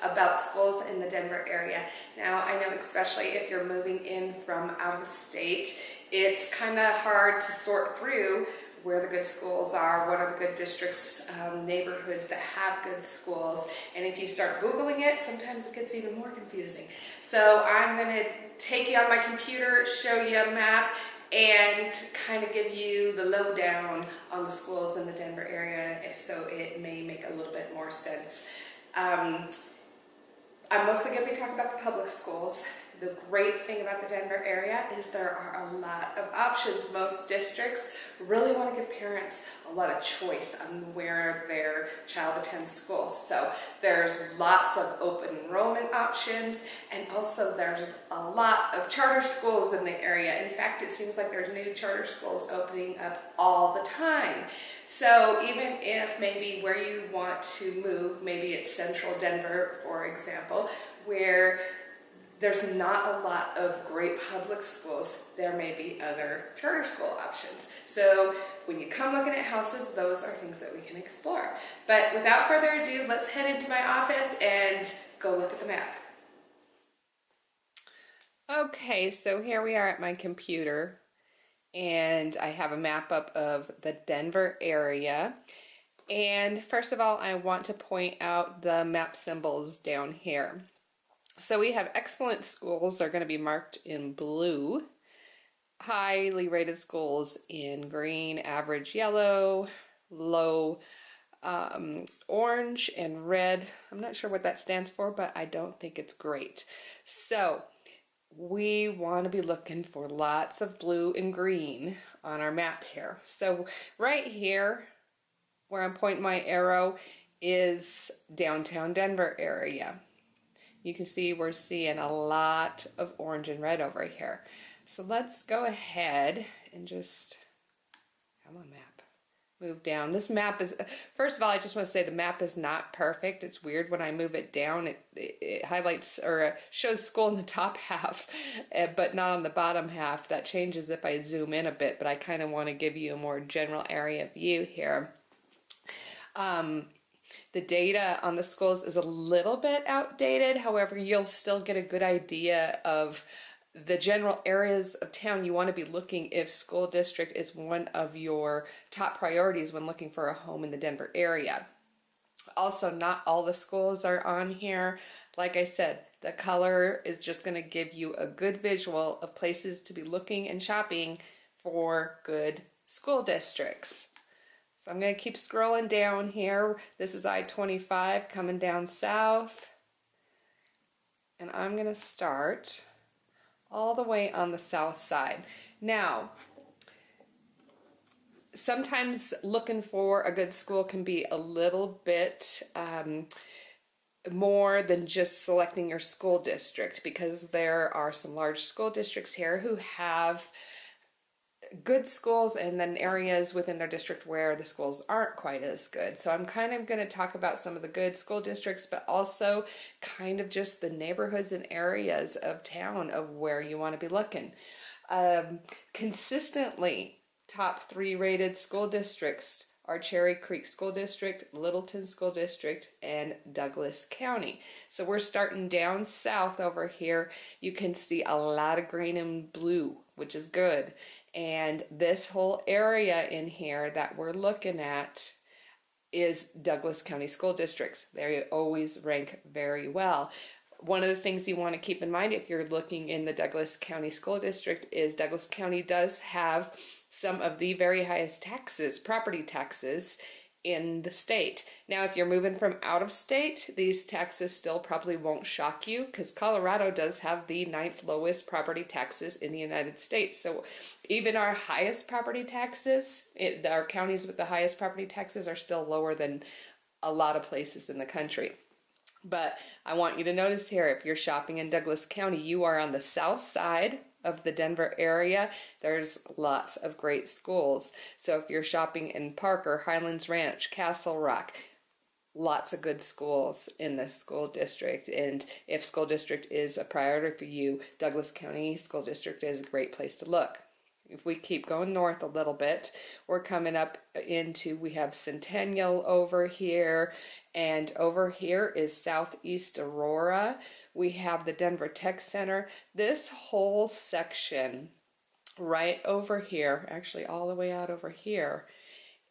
about schools in the Denver area. Now, I know especially if you're moving in from out of state, it's kind of hard to sort through where the good schools are, what are the good districts, neighborhoods that have good schools. And if you start Googling it, sometimes it gets even more confusing. So I'm gonna take you on my computer, show you a map, and kind of give you the lowdown on the schools in the Denver area, so it may make a little bit more sense. I'm mostly going to be talking about the public schools. The great thing about the Denver area is there are a lot of options. Most districts really want to give parents a lot of choice on where their child attends school. So there's lots of open enrollment options, and also there's a lot of charter schools in the area. In fact, it seems like there's new charter schools opening up all the time. So even if maybe where you want to move, maybe it's central Denver, for example, where there's not a lot of great public schools, there may be other charter school options. So when you come looking at houses, those are things that we can explore. But without further ado, let's head into my office and go look at the map. Okay, so here we are at my computer, and I have a map up of the Denver area. And first of all, I want to point out the map symbols down here. So we have excellent schools are going to be marked in blue, highly rated schools in green, average yellow, low orange, and red. I'm not sure what that stands for, but I don't think it's great. So we want to be looking for lots of blue and green on our map here. So right here, where I'm pointing my arrow, is downtown Denver area. You can see we're seeing a lot of orange and red over here. So let's go ahead and just, come on map, move down. This map is, first of all, I just want to say the map is not perfect. It's weird when I move it down, it highlights or shows school in the top half, but not on the bottom half. That changes if I zoom in a bit, but I kind of want to give you a more general area view here. The data on the schools is a little bit outdated. However, you'll still get a good idea of the general areas of town you want to be looking if school district is one of your top priorities when looking for a home in the Denver area. Also, not all the schools are on here. Like I said, the color is just going to give you a good visual of places to be looking and shopping for good school districts. So I'm going to keep scrolling down here. This is I-25 coming down south. And I'm going to start all the way on the south side. Now, sometimes looking for a good school can be a little bit more than just selecting your school district, because there are some large school districts here who have good schools and then areas within their district where the schools aren't quite as good. So I'm kind of going to talk about some of the good school districts, but also kind of just the neighborhoods and areas of town of where you want to be looking. Consistently, top 3 rated school districts are Cherry Creek School District, Littleton School District, and Douglas County. So we're starting down south over here. You can see a lot of green and blue, which is good. And this whole area in here that we're looking at is Douglas County School Districts. They always rank very well. One of the things you want to keep in mind if you're looking in the Douglas County School District is Douglas County does have some of the very highest taxes, property taxes, in the state. Now, if you're moving from out of state, these taxes still probably won't shock you, because Colorado does have the 9th lowest property taxes in the United States. So even our highest property taxes, our counties with the highest property taxes are still lower than a lot of places in the country. But I want you to notice here, if you're shopping in Douglas County, you are on the south side of the Denver area. There's lots of great schools. So if you're shopping in Parker, Highlands Ranch, Castle Rock, lots of good schools in this school district. And if school district is a priority for you, Douglas County School District is a great place to look. If we keep going north a little bit, we're coming up into, we have Centennial over here, And over here is Southeast Aurora. We have the Denver Tech Center. This whole section right over here, actually all the way out over here,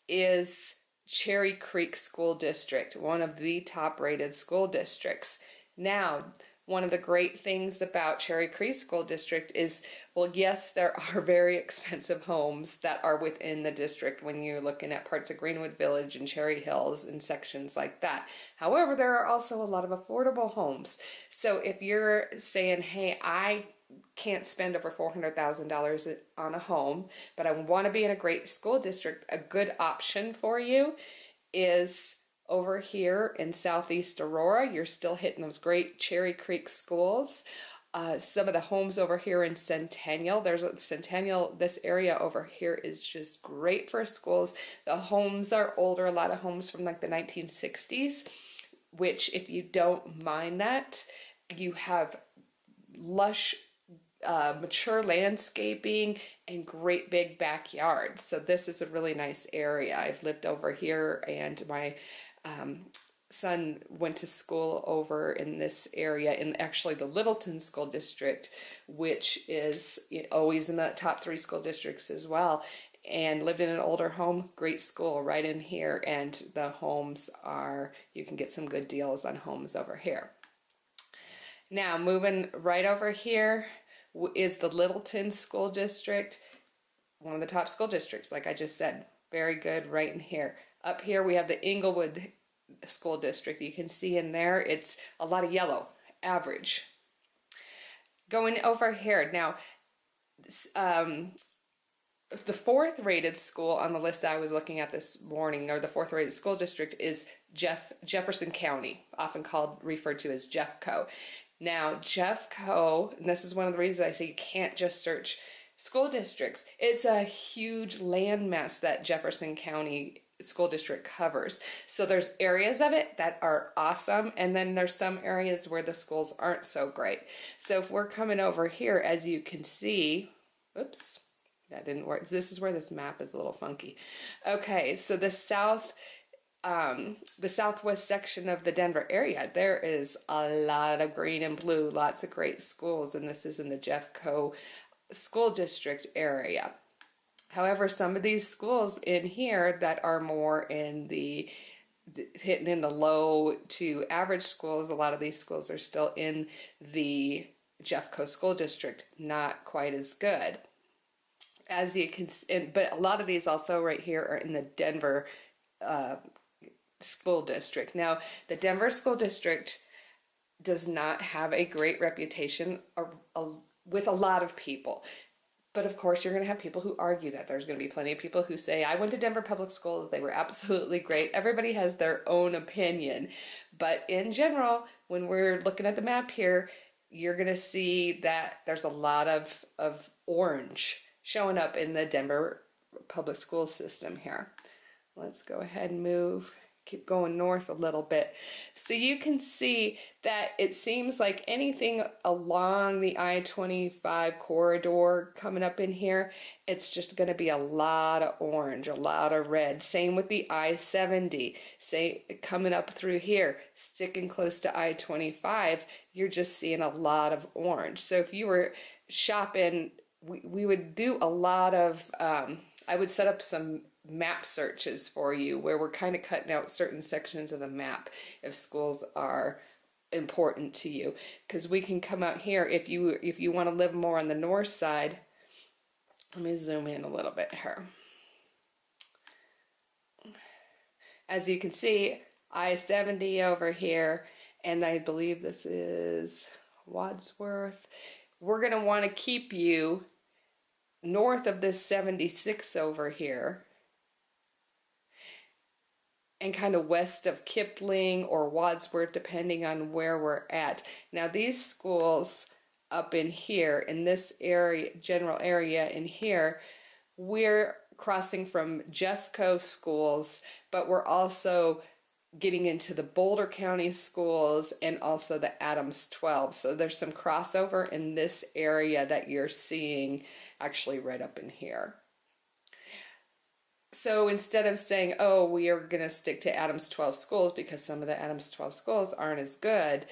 is Cherry Creek School District, one of the top rated school districts. Now, one of the great things about Cherry Creek School District is, well, yes, there are very expensive homes that are within the district when you're looking at parts of Greenwood Village and Cherry Hills and sections like that. However, there are also a lot of affordable homes. So if you're saying, hey, I can't spend over $400,000 on a home, but I want to be in a great school district, a good option for you is over here in Southeast Aurora. You're still hitting those great Cherry Creek schools. Some of the homes over here in Centennial, this area over here is just great for schools. The homes are older, a lot of homes from like the 1960s, which if you don't mind that, you have lush mature landscaping and great big backyards. So this is a really nice area. I've lived over here, and my son went to school over in this area, in actually the Littleton School District, which is always in the top 3 school districts as well, and lived in an older home. Great school right in here, and the homes are, you can get some good deals on homes over here. Now moving right over here is the Littleton School District, one of the top school districts, like I just said. Very good right in here. Up here we have the Englewood School District. You can see in there it's a lot of yellow, average. Going over here, now the 4th rated school on the list that I was looking at this morning, or the 4th rated school district, is Jefferson County, often referred to as Jeffco. Now, Jeffco, and this is one of the reasons I say you can't just search school districts. It's a huge landmass that Jefferson County School District covers. So there's areas of it that are awesome, and then there's some areas where the schools aren't so great. So if we're coming over here, as you can see, oops, that didn't work. This is where this map is a little funky. Okay, so the southwest section of the Denver area, there is a lot of green and blue, lots of great schools, and this is in the Jeffco School District area. However, some of these schools in here that are more in hitting in the low to average schools, a lot of these schools are still in the Jeffco School District, not quite as good. As you can see, but a lot of these also right here are in the Denver School District. Now, the Denver School District does not have a great reputation with a lot of people. But of course, you're going to have people who argue that. There's going to be plenty of people who say, I went to Denver Public Schools, they were absolutely great. Everybody has their own opinion. But in general, when we're looking at the map here, you're going to see that there's a lot of orange showing up in the Denver public school system here. Let's go ahead and keep going north a little bit. So you can see that it seems like anything along the I-25 corridor coming up in here, it's just going to be a lot of orange, a lot of red. Same with the I-70. Say coming up through here, sticking close to I-25, you're just seeing a lot of orange. So if you were shopping, we would do a lot of, I would set up some map searches for you where we're kind of cutting out certain sections of the map if schools are important to you, because we can come out here if you want to live more on the north side. Let me zoom in a little bit here. As you can see, I-70 over here, and I believe this is Wadsworth. We're going to want to keep you north of this 76 over here, and kind of west of Kipling or Wadsworth, depending on where we're at. Now these schools up in here, in this area, general area in here, we're crossing from Jeffco schools, but we're also getting into the Boulder County schools and also the Adams 12. So there's some crossover in this area that you're seeing actually right up in here. So instead of saying, oh, we are going to stick to Adams 12 schools because some of the Adams 12 schools aren't as good,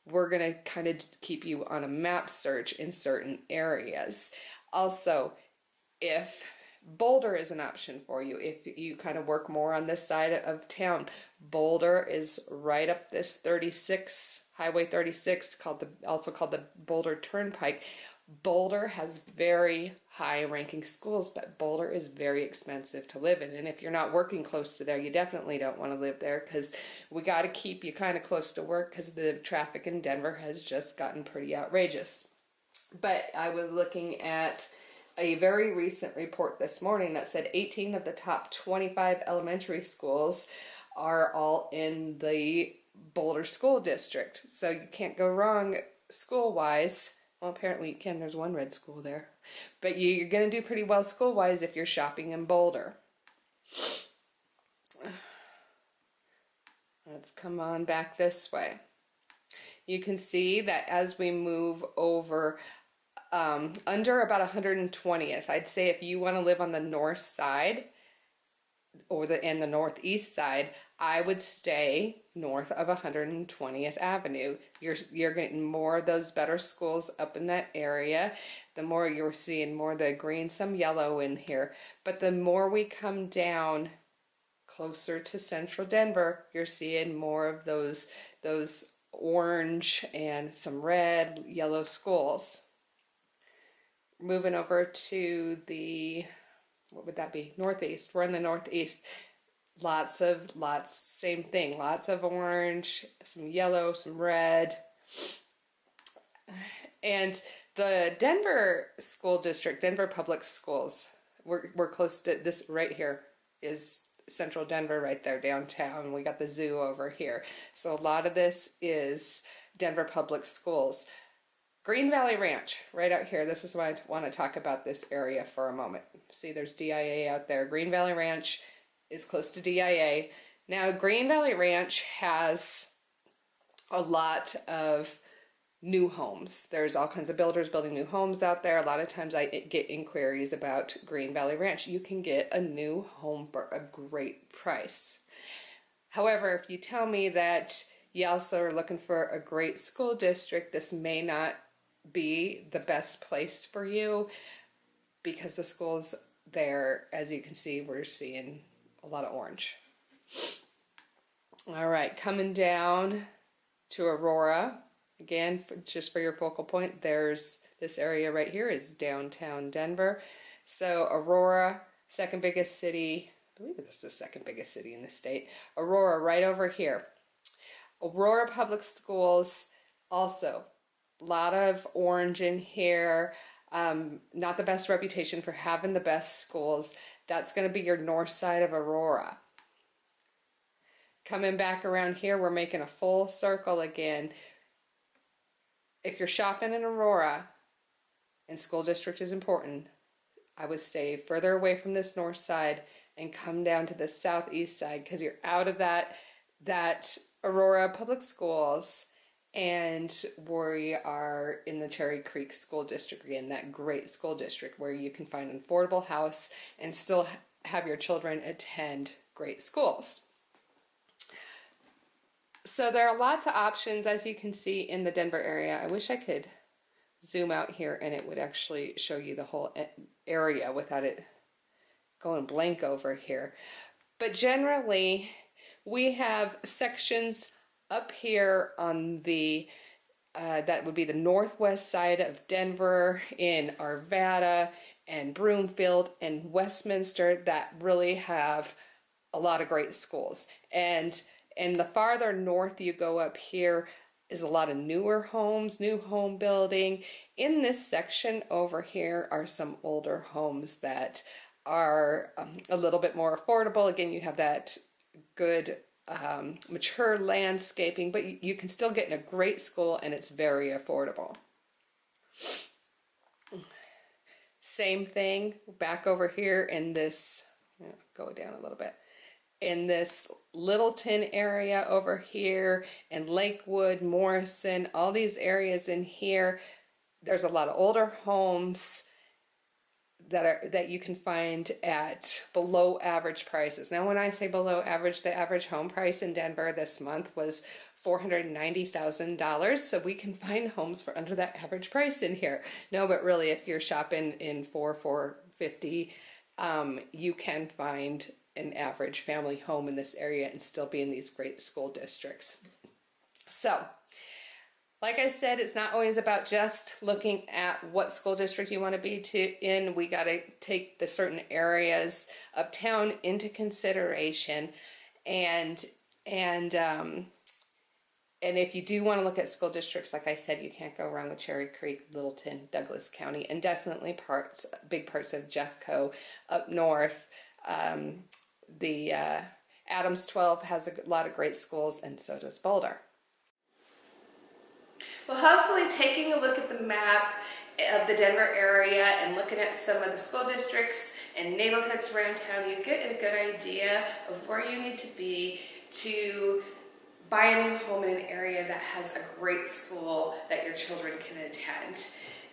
we're going to kind of keep you on a map search in certain areas. Also, if Boulder is an option for you, if you kind of work more on this side of town, Boulder is right up this 36, Highway 36, also called the Boulder Turnpike. Boulder has very high ranking schools, but Boulder is very expensive to live in. And if you're not working close to there, you definitely don't want to live there, because we got to keep you kind of close to work because the traffic in Denver has just gotten pretty outrageous. But I was looking at a very recent report this morning that said 18 of the top 25 elementary schools are all in the Boulder School District. So you can't go wrong school-wise. Well, apparently you can. There's one red school there. But you're going to do pretty well school-wise if you're shopping in Boulder. Let's come on back this way. You can see that as we move over under about 120th, I'd say if you want to live on the north side or the northeast side, I would stay north of 120th Avenue. You're getting more of those better schools up in that area. The more you're seeing more of the green, some yellow in here. But the more we come down closer to central Denver, you're seeing more of those orange and some red, yellow schools. Moving over to the, what would that be? Northeast. We're in the northeast. Same thing. Lots of orange, some yellow, some red. And the Denver School District, Denver Public Schools, we're close to this right here is central Denver right there, downtown. We got the zoo over here. So a lot of this is Denver Public Schools. Green Valley Ranch, right out here. This is why I want to talk about this area for a moment. See, there's DIA out there. Green Valley Ranch is close to DIA. Now, Green Valley Ranch has a lot of new homes. There's all kinds of builders building new homes out there. A lot of times I get inquiries about Green Valley Ranch. You can get a new home for a great price. However, if you tell me that you also are looking for a great school district, this may not be the best place for you, because the schools there, as you can see, we're seeing a lot of orange. All right, coming down to Aurora. Again, just for your focal point, there's this area right here is downtown Denver. So Aurora, second biggest city, I believe it's the second biggest city in the state. Aurora right over here. Aurora Public Schools, also a lot of orange in here. Not the best reputation for having the best schools. That's going to be your north side of Aurora. Coming back around here, we're making a full circle again. If you're shopping in Aurora, and school district is important, I would stay further away from this north side and come down to the southeast side, because you're out of that Aurora Public Schools, and we are in the Cherry Creek School District again, that great school district where you can find an affordable house and still have your children attend great schools. So there are lots of options, as you can see, in the Denver area. I wish I could zoom out here and it would actually show you the whole area without it going blank over here. But generally, we have sections up here on the, that would be the northwest side of Denver, in Arvada and Broomfield and Westminster, that really have a lot of great schools. And the farther north you go up here is a lot of newer homes, new home building. In this section over here are some older homes that are a little bit more affordable. Again, you have that good mature landscaping, but you can still get in a great school and it's very affordable. Same thing back over here in this, go down a little bit, in this Littleton area over here, and Lakewood, Morrison, all these areas in here, there's a lot of older homes that you can find at below average prices. Now, when I say below average, the average home price in Denver this month was $490,000. So we can find homes for under that average price in here. No, but really, if you're shopping in $450, you can find an average family home in this area and still be in these great school districts. So, like I said, it's not always about just looking at what school district you want to be in. We got to take the certain areas of town into consideration, and if you do want to look at school districts, like I said, you can't go wrong with Cherry Creek, Littleton, Douglas County, and definitely big parts of Jeffco up north. The Adams 12 has a lot of great schools, and so does Boulder. Well, hopefully taking a look at the map of the Denver area and looking at some of the school districts and neighborhoods around town, you get a good idea of where you need to be to buy a new home in an area that has a great school that your children can attend.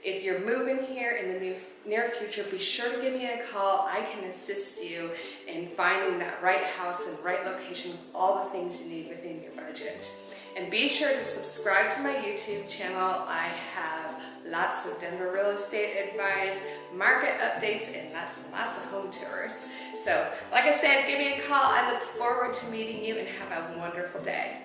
If you're moving here in the near future, be sure to give me a call. I can assist you in finding that right house and right location with all the things you need within your budget. And be sure to subscribe to my YouTube channel. I have lots of Denver real estate advice, market updates, and lots of home tours. So, like I said, give me a call. I look forward to meeting you and have a wonderful day.